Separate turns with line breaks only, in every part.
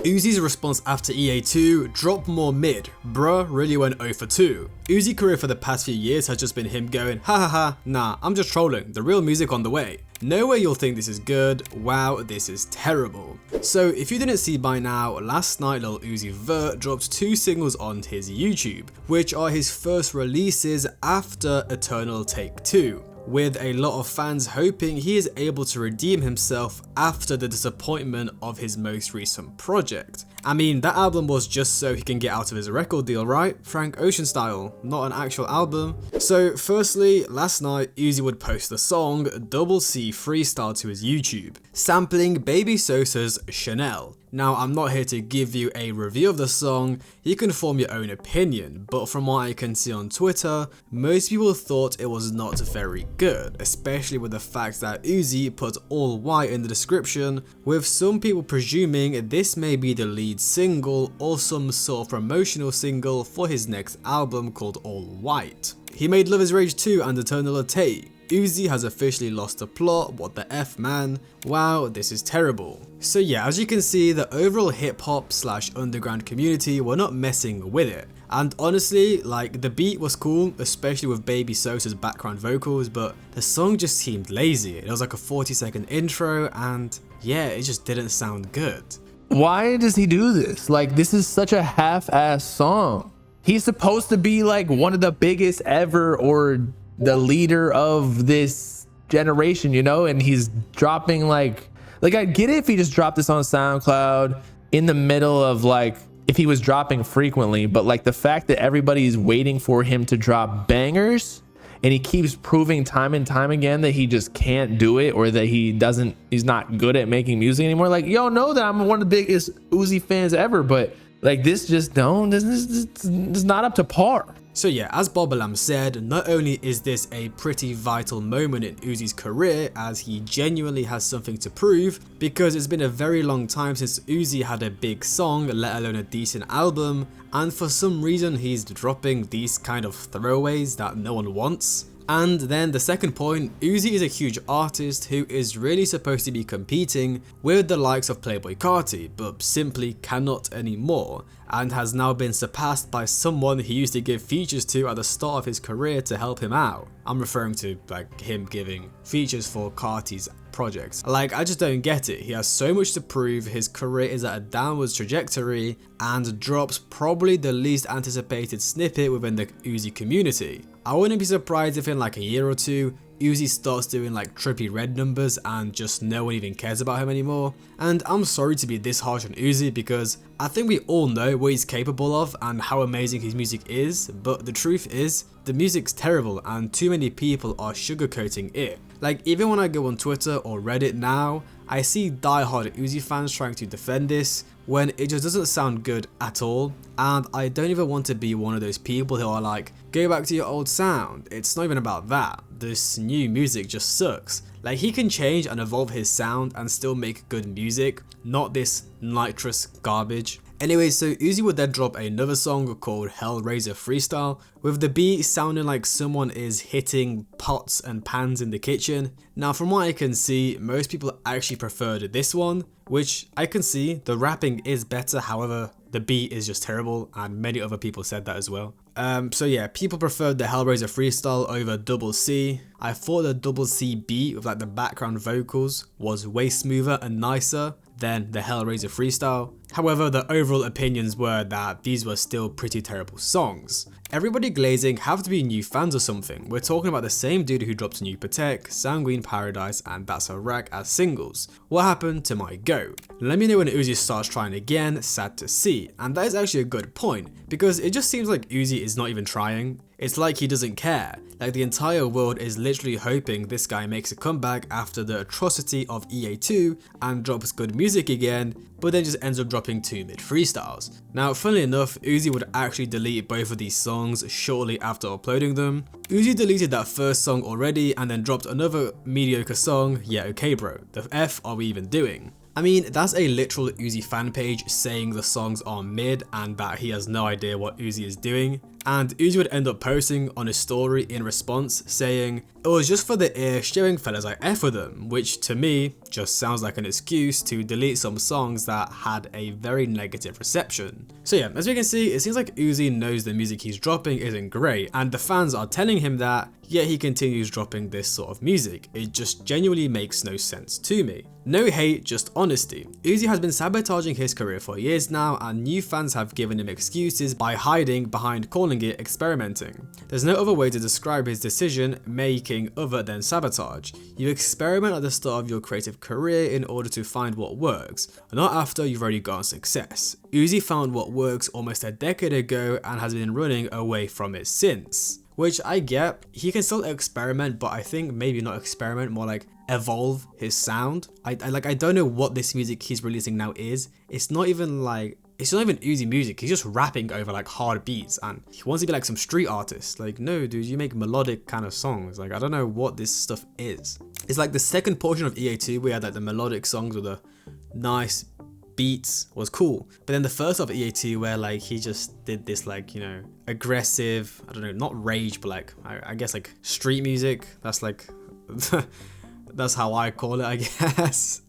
Uzi's response after EA2, drop more mid, bruh really went 0 for 2. Uzi's career for the past few years has just been him going, ha ha ha, nah, I'm just trolling, the real music on the way. No way you'll think this is good, wow, this is terrible. So if you didn't see by now, last night Lil Uzi Vert dropped 2 singles on his YouTube, which are his first releases after Eternal Take 2. With a lot of fans hoping he is able to redeem himself after the disappointment of his most recent project. I mean, that album was just so he can get out of his record deal, right? Frank Ocean style, not an actual album. So firstly, last night Uzi would post the song Double C Freestyle to his YouTube, sampling Baby Sosa's Chanel. Now, I'm not here to give you a review of the song, you can form your own opinion, but from what I can see on Twitter, most people thought it was not very good, especially with the fact that Uzi put all white in the description, with some people presuming this may be the lead single or some sort of promotional single for his next album called All White. He made Love Is Rage 2 and Eternal Take. Uzi has officially lost the plot, what the F man, wow this is terrible. So yeah, as you can see, the overall hip hop / underground community were not messing with it. And honestly, like, the beat was cool, especially with Baby Sosa's background vocals, but the song just seemed lazy. It was like a 40-second intro and yeah, it just didn't sound good.
Why does he do this? Like, this is such a half-ass song. He's supposed to be like one of the biggest ever or the leader of this generation, you know, and he's dropping like I'd get it if he just dropped this on SoundCloud in the middle of like, if he was dropping frequently, but like the fact that everybody's waiting for him to drop bangers and he keeps proving time and time again that he just can't do it or that he's not good at making music anymore. Like, y'all know that I'm one of the biggest Uzi fans ever, but like this is not up to par.
So yeah, as Bobalam said, not only is this a pretty vital moment in Uzi's career as he genuinely has something to prove, because it's been a very long time since Uzi had a big song, let alone a decent album, and for some reason he's dropping these kind of throwaways that no one wants. And then the second point, Uzi is a huge artist who is really supposed to be competing with the likes of Playboi Carti, but simply cannot anymore, and has now been surpassed by someone he used to give features to at the start of his career to help him out. I'm referring to like him giving features for Carti's projects. Like, I just don't get it. He has so much to prove, his career is at a downwards trajectory, and drops probably the least anticipated snippet within the Uzi community. I wouldn't be surprised if in like a year or two, Uzi starts doing like trippy red numbers and just no one even cares about him anymore. And I'm sorry to be this harsh on Uzi because I think we all know what he's capable of and how amazing his music is, but the truth is, the music's terrible and too many people are sugarcoating it. Like, even when I go on Twitter or Reddit now, I see die-hard Uzi fans trying to defend this when it just doesn't sound good at all, and I don't even want to be one of those people who are like, go back to your old sound. It's not even about that. This new music just sucks. Like, he can change and evolve his sound and still make good music, not this nitrous garbage. Anyway, so Uzi would then drop another song called Hellraiser Freestyle, with the beat sounding like someone is hitting pots and pans in the kitchen. Now, from what I can see, most people actually preferred this one, which I can see, the rapping is better, however, the beat is just terrible, and many other people said that as well. So yeah, people preferred the Hellraiser Freestyle over Double C. I thought the Double C beat with like the background vocals was way smoother and nicer than the Hellraiser Freestyle. However, the overall opinions were that these were still pretty terrible songs. Everybody Glazing have to be new fans or something. We're talking about the same dude who dropped New Patek, Sanguine Paradise, and That's a Rack as singles. What happened to my goat? Let me know when Uzi starts trying again, sad to see. And that is actually a good point, because it just seems like Uzi is not even trying. It's like he doesn't care. Like, the entire world is literally hoping this guy makes a comeback after the atrocity of EA2 and drops good music again, but then just ends up dropping 2 mid freestyles. Now, funnily enough, Uzi would actually delete both of these songs shortly after uploading them. Uzi deleted that first song already and then dropped another mediocre song. Yeah, okay bro, the F are we even doing? I mean, that's a literal Uzi fan page saying the songs are mid and that he has no idea what Uzi is doing. And Uzi would end up posting on his story in response saying, "It was just for the ear showing fellas I F with them," which to me just sounds like an excuse to delete some songs that had a very negative reception. So yeah, as we can see, it seems like Uzi knows the music he's dropping isn't great, and the fans are telling him that, yet he continues dropping this sort of music. It just genuinely makes no sense to me. No hate, just honesty. Uzi has been sabotaging his career for years now, and new fans have given him excuses by hiding behind calling it experimenting. There's no other way to describe his decision making other than sabotage. You experiment at the start of your creative career in order to find what works, not after you've already gotten success. Uzi found what works almost a decade ago and has been running away from it since. Which I get, he can still experiment, but I think maybe not experiment, more like evolve his sound. I don't know what this music he's releasing now is. It's not even Uzi music. He's just rapping over like hard beats, and he wants to be like some street artist. Like, no dude, you make melodic kind of songs. Like, I don't know what this stuff is. It's like the second portion of EA2 where he had like the melodic songs with the nice beats was cool, but then the first of EA2 where like he just did this like, you know, aggressive, I don't know, not rage, but like I guess like street music. That's like that's how I call it, I guess.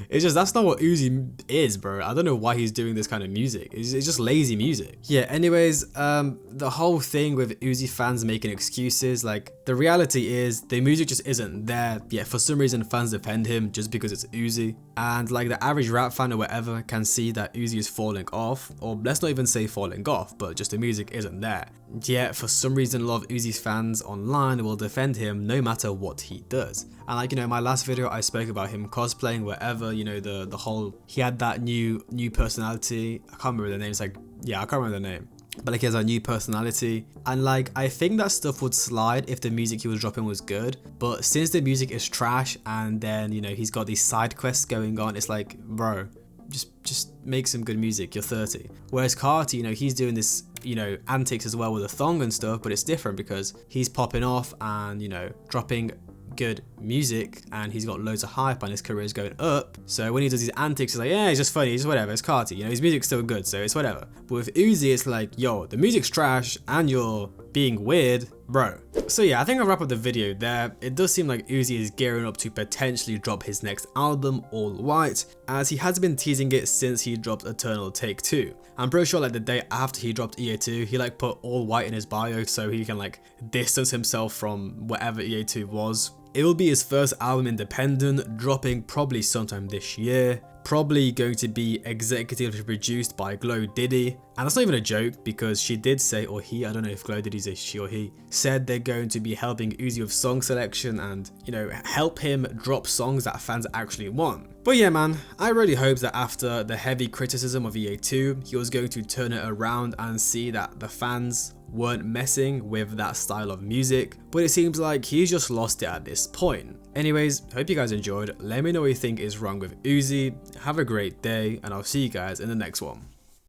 It's just, that's not what Uzi is, bro. I don't know why he's doing this kind of music. It's just lazy music. Yeah, anyways, the whole thing with Uzi fans making excuses, like, the reality is the music just isn't there. Yeah, for some reason fans defend him just because it's Uzi. And like the average rap fan or whatever can see that Uzi is falling off, or let's not even say falling off, but just the music isn't there. Yet for some reason a lot of Uzi's fans online will defend him no matter what he does. And like, you know, in my last video I spoke about him cosplaying whatever, you know, the whole, he had that new personality. I can't remember the name. It's like, yeah, I can't remember the name. But like, he has a new personality, and like I think that stuff would slide if the music he was dropping was good. But since the music is trash, and then, you know, he's got these side quests going on, it's like, bro, just make some good music. You're 30. Whereas Carti, you know, he's doing this, you know, antics as well with a thong and stuff, but it's different because he's popping off and, you know, dropping good music, and he's got loads of hype and his career is going up. So when he does these antics, it's like, yeah, it's just funny, it's whatever, it's Carti, you know, his music's still good, so it's whatever. But with Uzi, it's like, yo, the music's trash and you're being weird, bro. So yeah, I think I'll wrap up the video there. It does seem like Uzi is gearing up to potentially drop his next album, All White, as he has been teasing it since he dropped Eternal Take 2. I'm pretty sure like the day after he dropped EA2, he like put All White in his bio so he can like distance himself from whatever EA2 was. It will be his first album independent, dropping probably sometime this year. Probably going to be executively produced by Glow Diddy. And that's not even a joke, because she did say, or he, I don't know if Glow Diddy's a she or he, said they're going to be helping Uzi with song selection and, you know, help him drop songs that fans actually want. But yeah, man, I really hope that after the heavy criticism of EA2, he was going to turn it around and see that the fans weren't messing with that style of music, but it seems like he's just lost it at this point. Anyways, hope you guys enjoyed. Let me know what you think is wrong with Uzi. Have a great day, and I'll see you guys in the next one.